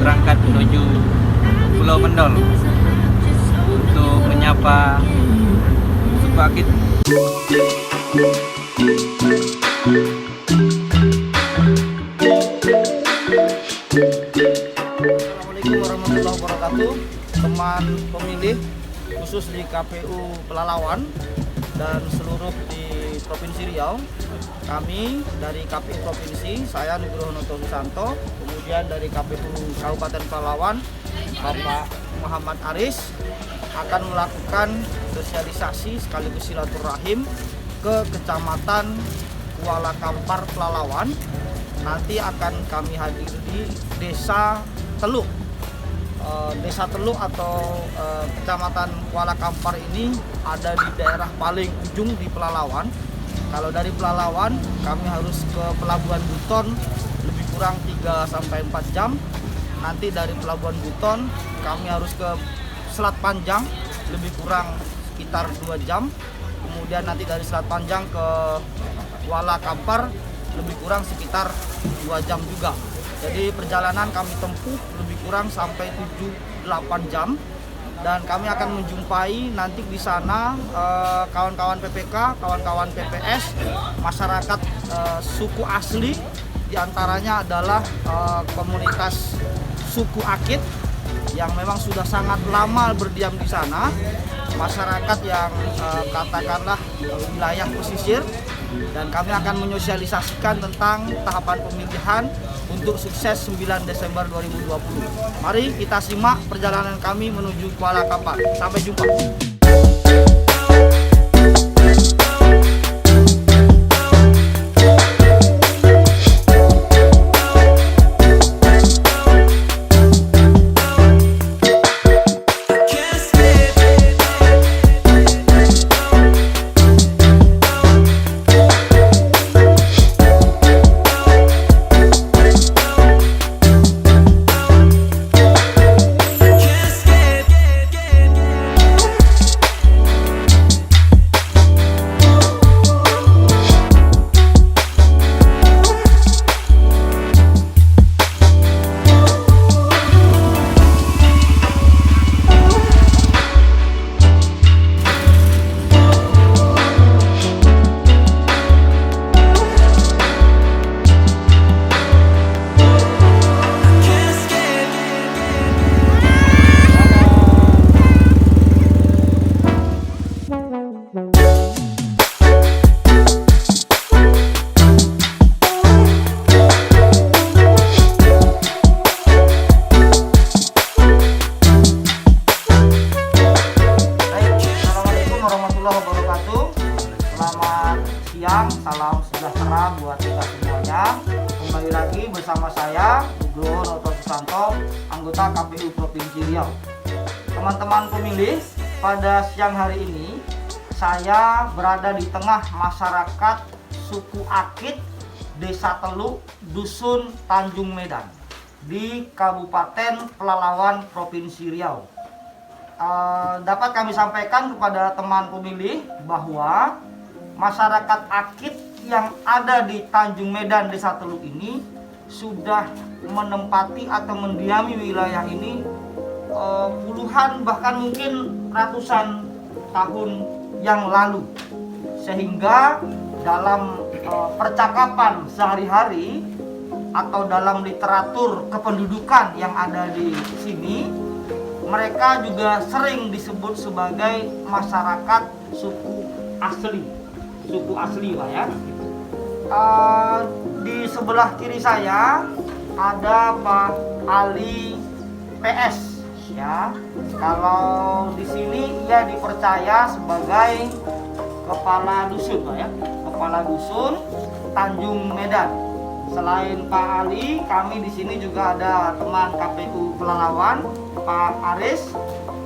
berangkat menuju Pulau Mendol untuk menyapa suku Akit. Assalamualaikum warahmatullahi wabarakatuh, teman pemilih khusus di KPU Pelalawan dan seluruh di Provinsi Riau. Kami dari KPU Provinsi, saya Nugroho Noto Susanto, kemudian dari KPU Kabupaten Pelalawan, Bapak Muhammad Aris, akan melakukan sosialisasi sekaligus silaturahim ke Kecamatan Kuala Kampar Pelalawan. Nanti akan kami hadiri di Desa Teluk. Desa Teluk atau Kecamatan Kuala Kampar ini ada di daerah paling ujung di Pelalawan. Kalau dari Pelalawan kami harus ke Pelabuhan Buton lebih kurang 3-4 jam. Nanti dari Pelabuhan Buton kami harus ke Selat Panjang lebih kurang sekitar 2 jam. Kemudian nanti dari Selat Panjang ke Kuala Kampar lebih kurang sekitar 2 jam juga. Jadi perjalanan kami tempuh lebih kurang sampai 7-8 jam. Dan kami akan menjumpai nanti di sana kawan-kawan PPK, kawan-kawan PPS, masyarakat suku asli, diantaranya adalah komunitas suku Akit yang memang sudah sangat lama berdiam di sana, masyarakat yang katakanlah wilayah pesisir, dan kami akan menyosialisasikan tentang tahapan pemilihan untuk sukses 9 Desember 2020. Mari kita simak perjalanan kami menuju Kuala Kampar. Sampai jumpa. Selamat siang, salam sejahtera buat kita semuanya. Kembali lagi bersama saya Nugroho Noto Susanto, anggota KPU Provinsi Riau. Teman-teman pemilih, pada siang hari ini saya berada di tengah masyarakat suku Akit Desa Teluk, Dusun Tanjung Medan di Kabupaten Pelalawan, Provinsi Riau. Dapat kami sampaikan kepada teman pemilih bahwa masyarakat Akit yang ada di Tanjung Medan Desa Teluk ini sudah menempati atau mendiami wilayah ini puluhan bahkan mungkin ratusan tahun yang lalu, sehingga dalam percakapan sehari-hari atau dalam literatur kependudukan yang ada di sini, mereka juga sering disebut sebagai masyarakat suku asli Pak ya. Di sebelah kiri saya ada Pak Ali PS ya. Kalau di sini ia dipercaya sebagai kepala dusun Pak ya, kepala dusun Tanjung Medan. Selain Pak Ali, kami di sini juga ada teman KPU Pelalawan, Pak Aris.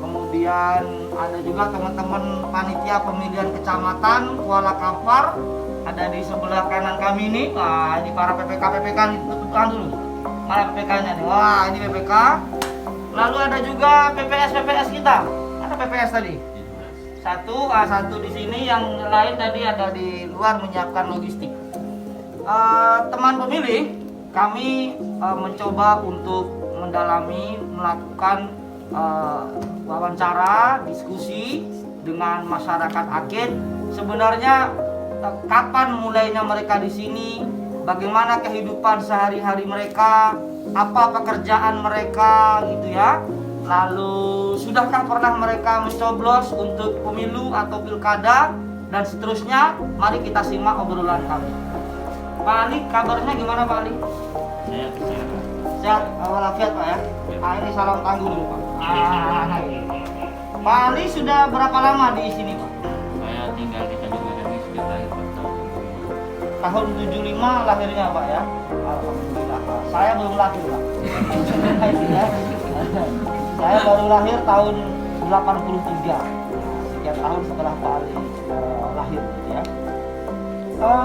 Kemudian ada juga teman-teman panitia pemilihan kecamatan Kuala Kampar. Ada di sebelah kanan kami ini. Nah, ini para PPK nih, tutupkan dulu. Mana PPK-nya nih? Wah, ini PPK. Lalu ada juga PPS kita. Mana PPS tadi? Satu di sini, yang lain tadi ada di luar menyiapkan logistik. Teman pemilih, kami mencoba untuk mendalami, melakukan wawancara, diskusi dengan masyarakat Akit. Sebenarnya kapan mulainya mereka di sini, bagaimana kehidupan sehari-hari mereka, apa pekerjaan mereka gitu ya. Lalu sudahkah pernah mereka mencoblos untuk pemilu atau pilkada dan seterusnya. Mari kita simak obrolan kami. Pak Ali, kabarnya gimana Pak Ali? Sehat walafiat Pak ya. Ini salam tangguh dulu Pak. Pak Ali sudah berapa lama di sini Pak? Saya tinggal di Tanjung Medan ini sudah lahir Tahun 75 lahirnya Pak ya. Alhamdulillah. Saya belum lahir Pak. Saya baru lahir tahun 83. Sekian tahun setelah Pak Ali lahir gitu ya.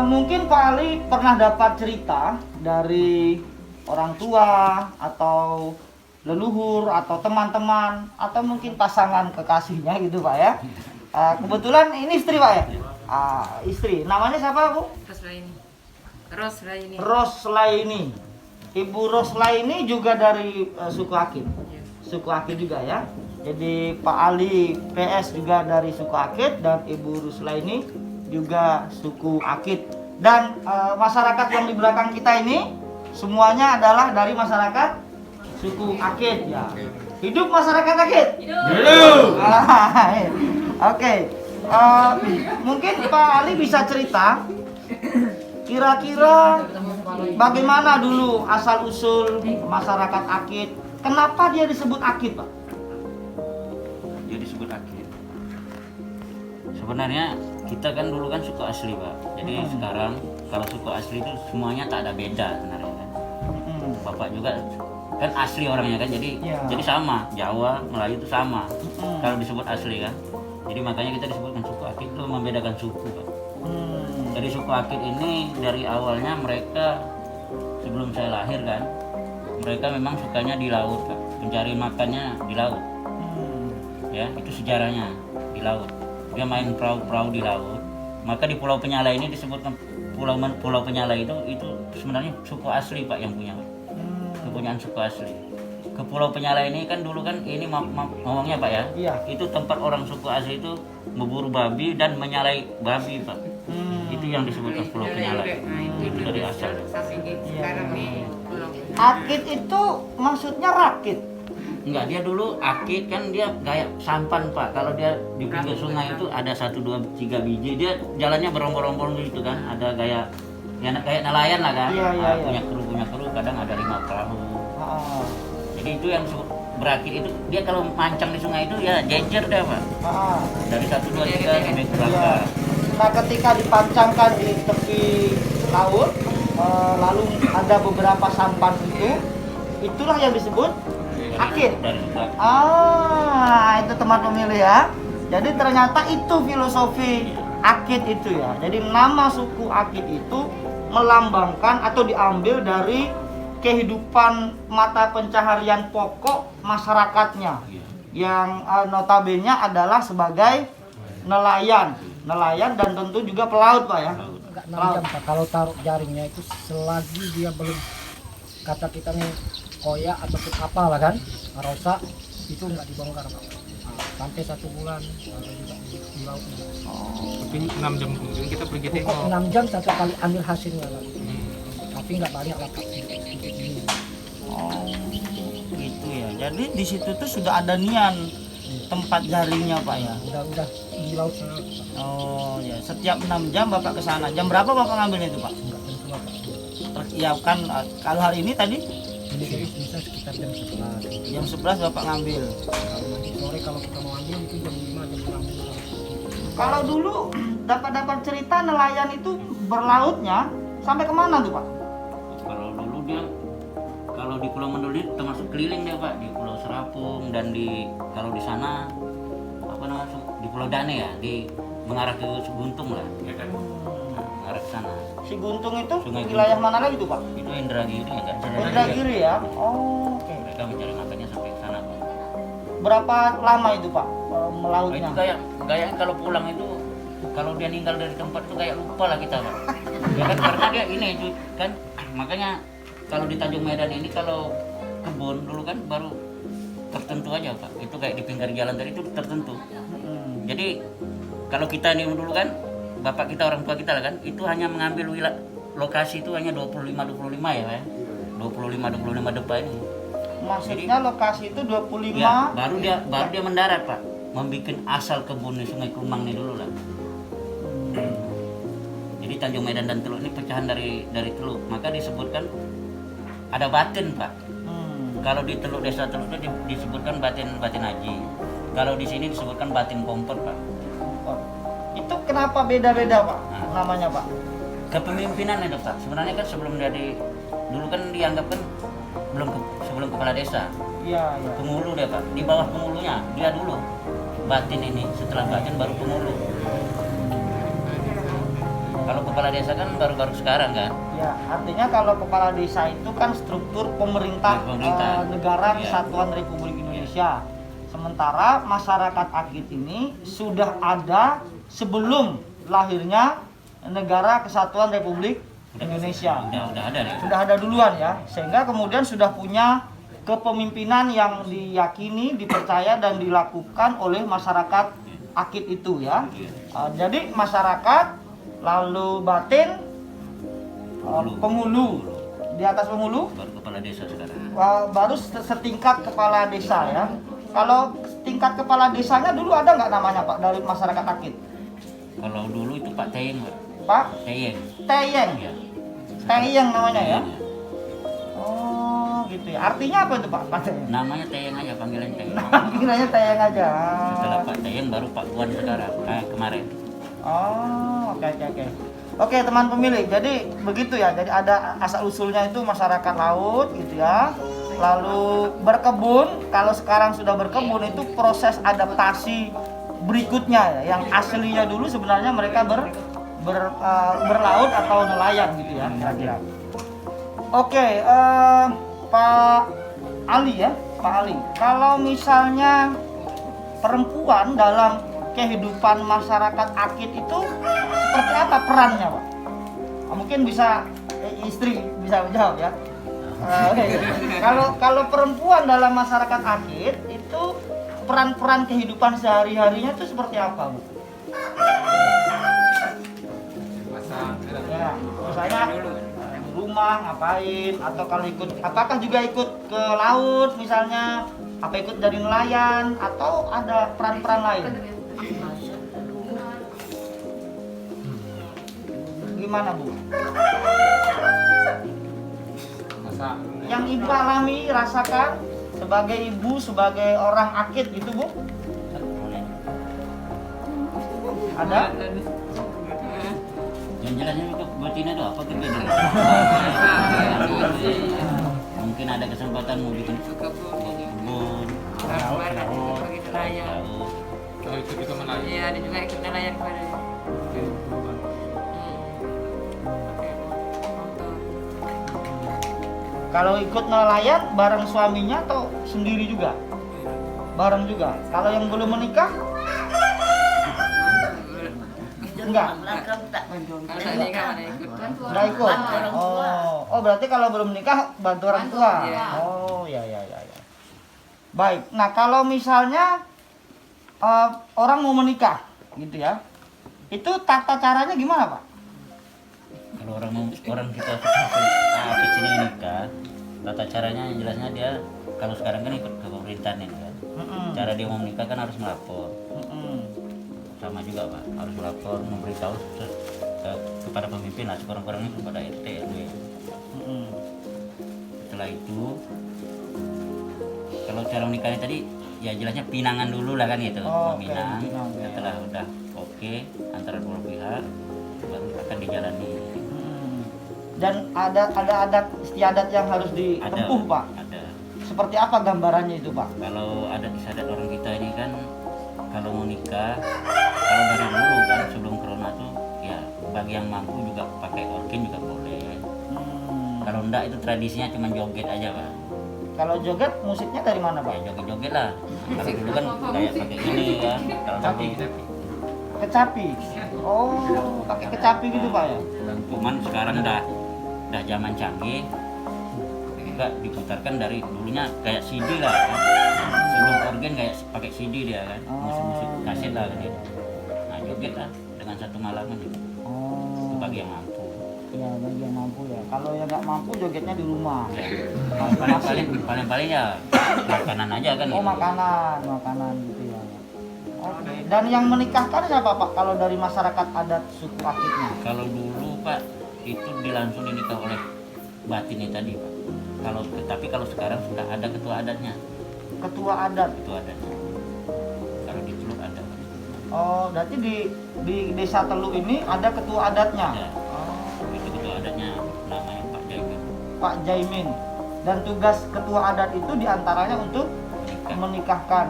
Mungkin Pak Ali pernah dapat cerita dari orang tua atau leluhur atau teman-teman atau mungkin pasangan kekasihnya gitu Pak ya. Kebetulan ini istri Pak ya. Istri. Namanya siapa Bu? Roslaini. Ibu Roslaini juga dari suku Akit. Suku Akit juga ya. Jadi Pak Ali PS juga dari suku Akit dan Ibu Roslaini juga suku Akit. Dan masyarakat yang di belakang kita ini semuanya adalah dari masyarakat suku Akit ya. Hidup masyarakat Akit. Hidup. Oke. Mungkin Pak Ali bisa cerita kira-kira bagaimana dulu asal usul masyarakat Akit. Kenapa dia disebut Akit, Pak? Dia disebut Akit. Sebenarnya kita kan dulu kan suku asli Pak. Jadi sekarang kalau suku asli itu semuanya tak ada beda sebenarnya kan. Bapak juga kan asli orangnya kan, jadi sama, Jawa, Melayu itu sama. Kalau disebut asli kan. Jadi makanya kita disebutkan suku Akit itu membedakan suku Pak. Dari suku Akit ini dari awalnya mereka sebelum saya lahir kan, mereka memang sukanya di laut Pak. Mencari makannya di laut. Ya, itu sejarahnya di laut. Dia main perahu-perahu di laut. Maka di Pulau Penyala ini disebutkan Pulau Penyala itu sebenarnya suku asli Pak yang punya. Kepunyaan suku asli. Ke Pulau Penyala ini kan dulu kan ini ngomongnya Pak ya. Iya. Itu tempat orang suku asli itu memburu babi dan menyalai babi Pak. Itu yang disebutkan Pulau Penyala. Itu dari asal. Akit itu maksudnya rakit. Enggak, dia dulu Akit kan dia kayak sampan Pak. Kalau dia di pinggir sungai itu ada 1, 2, 3 biji, dia jalannya berombol-ombol gitu kan. Ada kayak kayak nelayan lah kan. Iya. Punya kru, kadang ada 5 perahu. Jadi itu yang berakit itu dia kalau mancang di sungai itu ya jejer deh Pak. Dari 1, 2, 3 sampai ke belakang. Nah, ketika dipancangkan di tepi laut, lalu ada beberapa sampan itulah yang disebut Akit. Itu teman pemilih ya. Jadi ternyata itu filosofi Akit itu ya. Jadi nama suku Akit itu melambangkan atau diambil dari kehidupan mata pencaharian pokok masyarakatnya yang notabene adalah sebagai nelayan dan tentu juga pelaut Pak ya. Enggak 6 jam Pak, kalau taruh jaringnya itu selagi dia belum kata kita nih koyak ataupun apalah kan rosak itu enggak dibongkar Pak. Sampai 1 bulan ada juga di laut. Tapi 6 jam kemudian kita pergi Cukup tengok. 6 jam satu kali ambil hasilnya lagi. Tapi enggak banyak lah Pak. Gitu ya. Jadi di situ tuh sudah ada nian tempat jaringnya Pak ya. Udah di laut sana Pak. Oh ya, setiap 6 jam Bapak ke sana. Jam berapa Bapak ngambilnya itu Pak? Enggak tentu Pak. Ya kan kalau hari ini tadi Ini bisa sekitar jam 11. jam 11 Bapak ngambil. Kalau nanti sore kalau kita mau ambil itu jam 5 jam 6. Kalau dulu dapat cerita nelayan itu berlautnya sampai kemana tuh Pak? Kalau dulu dia kalau di Pulau Mendul itu termasuk keliling dia Pak, di Pulau Serapung dan kalau di sana apa namanya di Pulau Dane ya, di mengarah ke Guntung lah ya kan. Mengarah ke sana. Si Guntung itu Sungai wilayah Guntung. mana lagi tuh Pak? Itu Indragiri ya kan. Indragiri ya. Oh, oke. Mereka mencari makannya sampai ke sana Pak. Berapa lama itu Pak Oh, melautnya? itu kayak kalau pulang itu kalau dia ninggal dari tempat itu kayak lupa lah kita Pak. Ya kan karena dia ini itu kan makanya kalau di Tanjung Medan ini kalau kebun dulu kan baru tertentu aja Pak. Itu kayak di pinggir jalan tadi itu tertentu. Jadi kalau kita ini dulu kan bapak kita orang tua kita lah kan itu hanya mengambil lokasi itu hanya 25 ya Pak ya. 25 depan ini. Maksudnya lokasi itu 25 Ya, baru dia mendarat Pak. Membikin asal kebun di Sungai Kumang ini dulu lah. Jadi Tanjung Medan dan Teluk ini pecahan dari Teluk, maka disebutkan ada batin Pak. Kalau di Teluk Desa Teluk itu disebutkan batin Haji. Kalau di sini disebutkan batin Kompor Pak. Itu kenapa beda-beda Pak namanya Pak? Kepemimpinan itu Pak. Sebenarnya kan sebelum dulu kan dianggap kan sebelum kepala desa. Iya. Pengulu dia Pak. Di bawah pengulunya dia dulu. Batin ini, setelah batin baru pengulu. Kalau kepala desa kan baru-baru sekarang kan? Ya, artinya kalau kepala desa itu kan struktur pemerintah negara Kesatuan Republik Indonesia. Sementara masyarakat Akit ini sudah ada sebelum lahirnya negara Kesatuan Republik Indonesia. Udah ada nih. Sudah ada duluan ya, sehingga kemudian sudah punya kepemimpinan yang diyakini, dipercaya dan dilakukan oleh masyarakat Akit itu ya. Jadi masyarakat, lalu batin, pengulu, di atas pengulu Baru kepala desa sekarang. baru setingkat kepala desa ya. Kalau tingkat kepala desanya dulu ada nggak namanya Pak dari masyarakat Akit? Kalau dulu itu Pak Teyeng Pak. Pak Teyeng. Teyeng, Ya. Teyeng namanya ya. Teyeng, ya. Oh gitu ya. Artinya apa itu Pak? Pak Teyeng. Namanya Teyeng aja, panggilan Teyeng. Kiranya Teyeng aja. Setelah Pak Teyeng baru Pak Puan sekarang, kemarin. Oh, oke. Oke, teman pemilih. Jadi begitu ya. Jadi ada asal usulnya itu masyarakat laut gitu ya. Lalu berkebun, kalau sekarang sudah berkebun itu proses adaptasi berikutnya ya. Yang aslinya dulu sebenarnya mereka berlaut atau nelayan gitu ya, kira-kira. Oke, Pak Ali ya, Pak Ali. Kalau misalnya perempuan dalam kehidupan masyarakat Akit itu seperti apa perannya, Pak? Mungkin bisa istri bisa menjawab ya. Oke. Kalau perempuan dalam masyarakat Akit itu peran-peran kehidupan sehari-harinya itu seperti apa, Bu? Ya, misalnya di rumah ngapain atau kalau apakah juga ikut ke laut misalnya, apa ikut jadi nelayan atau ada peran-peran lain? Gimana Bu? Yang Ibu alami, rasakan sebagai ibu, sebagai orang Akit gitu Bu? Ada? Yang jelasnya itu betina itu apa kerja dulu? Mungkin ada kesempatan mau bikin kebun, Oh, itu juga menarik. Iya, ada juga ikut nelayan kemarin. Kalau ikut nelayan bareng suaminya atau sendiri juga? Bareng juga. Kalau yang belum menikah? Enggak. Kalau nikah mana ikut? Enggak ikut. Oh, berarti kalau belum menikah bantu orang tua. Iya. Oh, ya. Baik. Nah, kalau misalnya orang mau menikah gitu ya. Itu tata caranya gimana, Pak? Kalau orang kita sini nikah, tata caranya yang jelasnya dia kalau sekarang kan ikut ke pemerintahan ini kan. Cara dia mau menikah kan harus melapor. Sama juga Pak, harus melapor memberitahu kepada pemimpin lah, sekurang-kurangnya kepada RT RW. Setelah itu kalau cara menikahnya tadi ya jelasnya pinangan dulu lah kan gitu. Pinang. Setelah udah oke antara dua pihak baru akan dijalani. Dan ada adat istiadat yang harus ditempuh, Pak. Ada. Seperti apa gambarannya itu, Pak? Kalau adat istiadat orang kita ini kan kalau mau nikah, kalau dari dulu kan sebelum corona tuh ya bagi yang mampu juga pakai orkin juga boleh. Kalau enggak itu tradisinya cuma joget aja Pak. Kalau joget musiknya dari mana, Pak? Ya joget-joget lah. Kalau dulu kan kayak pakai ini kan. Kalau nanti Kecapi. Oh, pakai kecapi gitu, Pak ya? cuman sekarang udah zaman canggih. juga diputarkan dari dulunya kayak CD lah kan. Sebelum organ kayak pakai CD dia kan, musik-musik kaset lah kan. Nah joget lah dengan satu malaman itu. Itu bagi yang mampu. Ya bagi yang mampu ya. Kalau yang nggak mampu jogetnya di rumah. Paling ya makanan aja kan. Oh gitu. makanan gitu ya. Oke. Dan yang menikahkan siapa Pak? Kalau dari masyarakat adat suku Akitnya? Kalau dulu Pak itu langsung dinikah oleh batinnya tadi Pak. Tapi kalau sekarang sudah ada ketua adatnya. Ketua adat. Ketua adatnya. Kalau di Teluk ada. Pak. Oh, berarti di desa Teluk ini ada ketua adatnya. Ya. Itu ketua adatnya namanya Pak Jaimin. Pak Jaimin. Dan tugas ketua adat itu diantaranya untuk menikahkan.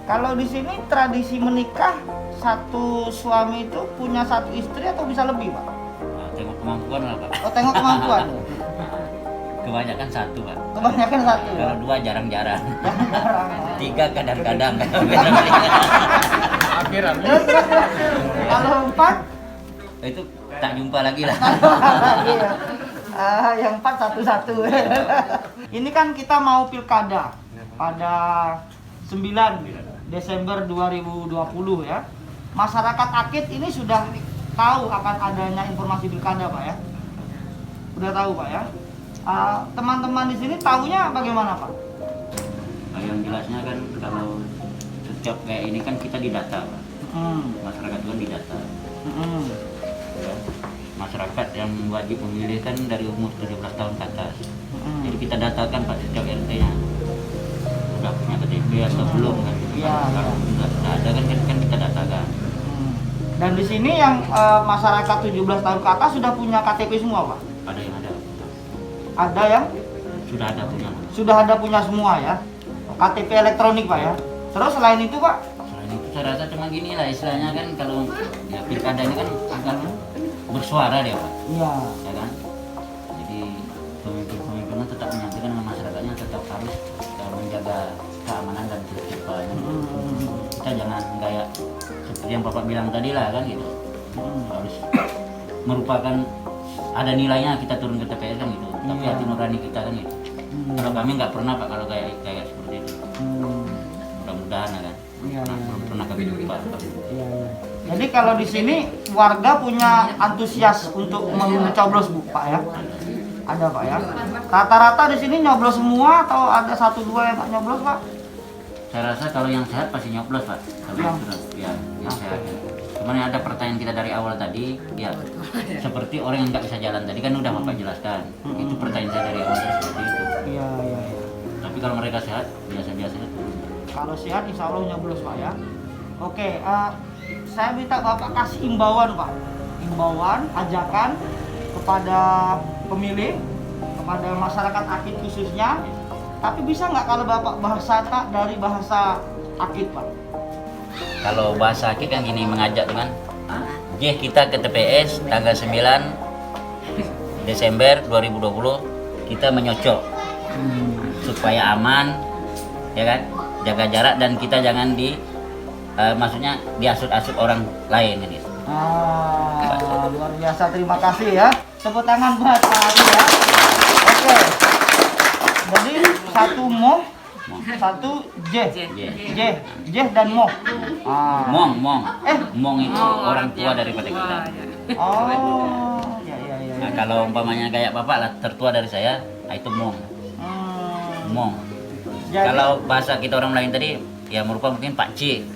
Kalau di sini tradisi menikah satu suami itu punya satu istri atau bisa lebih Pak? Nah, tengok kemampuan lah Pak. Oh tengok kemampuan. Kebanyakan satu Pak. Kebanyakan satu ya. Kalau dua jarang-jarang. Jarang. Tiga kadang-kadang. Akhiran. Kalau empat Itu tak jumpa lagi lah. iya. Yang empat satu-satu. Ini kan kita mau pilkada pada 9 Desember 2020 ya. Masyarakat Akit ini sudah tahu akan adanya informasi pilkada Pak ya. Sudah tahu Pak ya. Teman-teman di sini tahunya bagaimana Pak? Nah, yang jelasnya kan kalau setiap kayak ini kan kita didata Pak. Masyarakat kan didata. Ya. Masyarakat yang wajib memilih kan dari umur 17 tahun ke atas. Jadi kita datakan Pak setiap RT-nya. Udah punya KTP atau belum kan? Iya. Kalau sudah ada kan kita datakan. Dan di sini yang masyarakat 17 tahun ke atas sudah punya KTP semua Pak? Ada yang ada. Ada yang Sudah ada punya. sudah ada punya semua ya. KTP elektronik Pak ya. Terus selain itu Pak? Selain itu saya rasa cuma gini lah istilahnya kan kalau ya pilkada ini kan akan bersuara dia Pak. Iya. Ya kan? Jadi pemimpin-pemimpinnya tetap menyampaikan dengan masyarakatnya tetap harus menjaga keamanan dan ketertiban. Kita jangan kayak seperti yang Bapak bilang tadi lah kan gitu. Harus merupakan ada nilainya kita turun ke TPS kan gitu. Tapi hati nurani kita kan gitu. Kalau kami nggak pernah Pak kalau kayak seperti itu. Mudah-mudahan ya kan. Iya, Belum pernah kami jumpa. Iya. Jadi kalau di sini warga punya antusias untuk mencoblos Bu Pak ya? Ada Pak ya. Rata-rata di sini nyoblos semua atau ada satu dua yang nggak nyoblos Pak? Saya rasa kalau yang sehat pasti nyoblos Pak. Kalau Yang- itu ya yang sehat. Cuman yang ada pertanyaan kita dari awal tadi, ya seperti orang yang nggak bisa jalan tadi kan udah Bapak jelaskan. Itu pertanyaan saya dari awal tadi seperti itu. Iya iya. Tapi kalau mereka sehat, biasa-biasa aja. Kalau sehat insya Allah nyoblos Pak ya. Oke, saya minta Bapak kasih imbauan Pak. Imbauan, ajakan kepada pemilih, kepada masyarakat Akit khususnya. Tapi bisa nggak kalau Bapak bahasa dari bahasa Akit Pak? Kalau bahasa Akik kan gini mengajak teman. Jeh kita ke TPS tanggal 9 Desember 2020 kita menyocok supaya aman, ya kan? Jaga jarak dan kita jangan maksudnya diasut-asut orang lain gitu. Luar biasa, terima kasih ya. Tepuk tangan buat Pak Ari ya. Oke. Jadi satu moh, satu jeh. Jeh dan moh. Mong. Eh. Mong itu orang tua daripada kita. Oh, ya. Nah, kalau umpamanya kayak Bapak lah tertua dari saya, nah itu Mong. Mong. Jadi- Kalau bahasa kita orang lain tadi ya merupakan mungkin Pak Cik.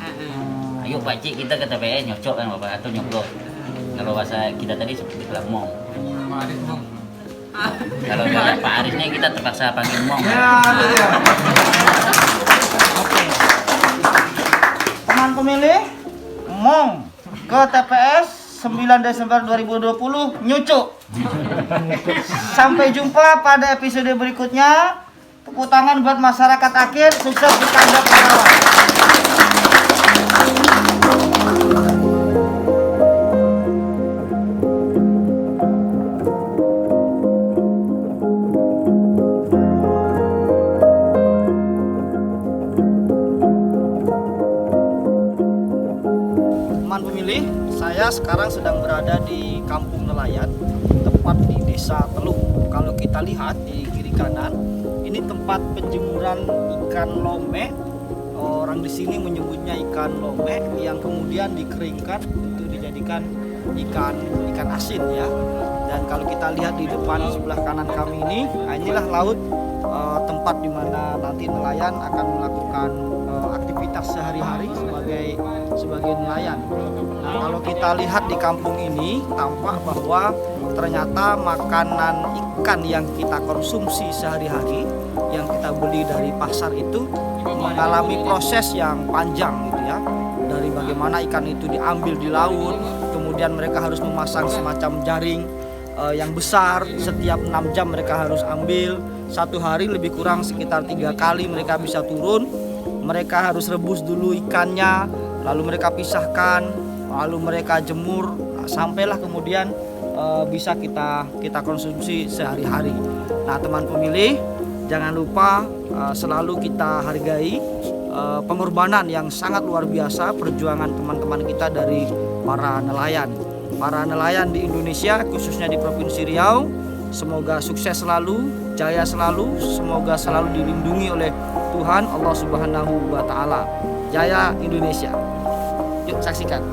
Ayo Pak Cik kita ke TPS nyocok kan Bapak atau nyoblos. Kalau bahasa kita tadi seperti itu lah Mong. Pak Aris Mong. Kalau kayak Pak Aris ini kita terpaksa panggil Mong. Oke. Teman pemilih, Mong ke TPS 9 Desember 2020 nyucuk. Sampai jumpa pada episode berikutnya. Tepuk tangan buat masyarakat Akit, sukses di Pilkada Pelalawan. Teman pemilih, saya sekarang sedang berada di Kampung Nelayan, tepat di Desa Teluk. Kalau kita kita lihat di kiri kanan, ini tempat penjemuran ikan lome. Orang di sini menyebutnya ikan lome yang kemudian dikeringkan untuk dijadikan ikan asin ya. Dan kalau kita lihat di depan sebelah kanan kami ini, inilah laut, tempat di mana nanti nelayan akan melakukan aktivitas sehari-hari sebagai nelayan. Nah, kalau kita lihat di kampung ini, tampak bahwa ternyata makanan ikan yang kita konsumsi sehari-hari, yang kita beli dari pasar itu mengalami proses yang panjang gitu ya. Dari bagaimana ikan itu diambil di laut, kemudian mereka harus memasang semacam jaring yang besar, setiap 6 jam mereka harus ambil, satu hari lebih kurang sekitar 3 kali mereka bisa turun. Mereka harus rebus dulu ikannya, lalu mereka pisahkan, lalu mereka jemur, sampailah kemudian bisa kita konsumsi sehari-hari. Nah, teman pemilih, jangan lupa selalu kita hargai pengorbanan yang sangat luar biasa perjuangan teman-teman kita dari para nelayan. Para nelayan di Indonesia, khususnya di Provinsi Riau, semoga sukses selalu, jaya selalu, semoga selalu dilindungi oleh Tuhan Allah Subhanahu wa Ta'ala. Jaya Indonesia. Yuk saksikan.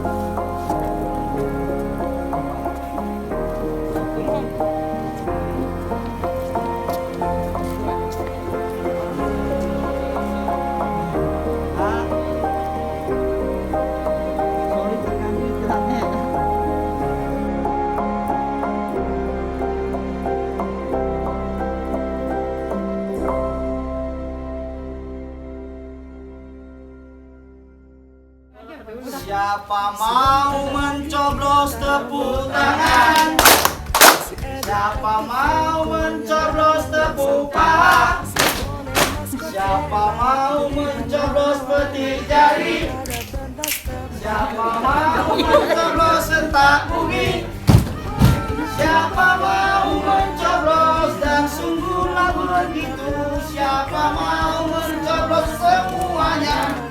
Siapa mau mencoblos tepuk tangan? Siapa mau mencoblos tepuk paha? Siapa mau mencoblos petik jari? Siapa mau mencoblos sentak bumi? Siapa mau mencoblos dan sungguhlah begitu? Siapa mau mencoblos semuanya?